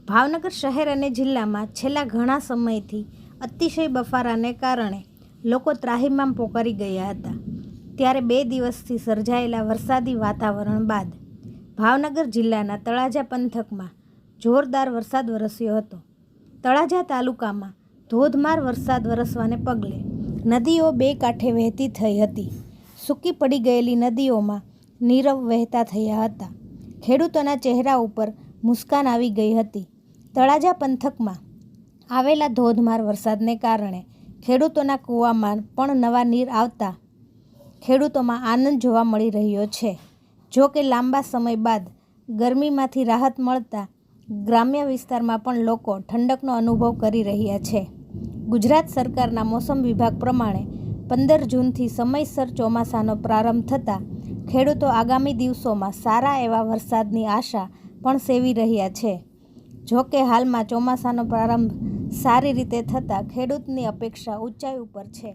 ભાવનગર શહેર અને જિલ્લામાં છેલ્લા ઘણા સમયથી અતિશય બફારાને કારણે લોકો ત્રાહિમામ પોકારી ગયા હતા. ત્યારે 2 દિવસથી સર્જાયેલા વરસાદી વાતાવરણ બાદ ભાવનગર જિલ્લાના તળાજા પંથકમાં જોરદાર વરસાદ વરસ્યો હતો. તળાજા તાલુકામાં ધોધમાર વરસાદ વરસવાને પગલે નદીઓ 2 કાંઠે વહેતી થઈ હતી. સૂકી પડી ગયેલી નદીઓમાં નીરવ વહેતા થયા હતા. ખેડૂતોના ચહેરા ઉપર મુસ્કાન આવી ગઈ હતી. તળાજા પંથકમાં આવેલા ધોધમાર વરસાદને કારણે ખેડૂતોના કૂવામાં પણ નવા નીર આવતા ખેડૂતોમાં આનંદ જોવા મળી રહ્યો છે. જો કે લાંબા સમય બાદ ગરમીમાંથી રાહત મળતા ગ્રામ્ય વિસ્તારમાં પણ લોકો ઠંડકનો અનુભવ કરી રહ્યા છે. ગુજરાત સરકારના મોસમ વિભાગ પ્રમાણે 15 જૂનથી સમયસર ચોમાસાનો પ્રારંભ થતાં ખેડૂતો આગામી દિવસોમાં સારા એવા વરસાદની આશા પણ સેવી રહ્યા છે. જો કે હાલમાં ચોમાસાનો પ્રારંભ સારી રીતે થતાં ખેડૂતની અપેક્ષા ઊંચાઈ ઉપર છે.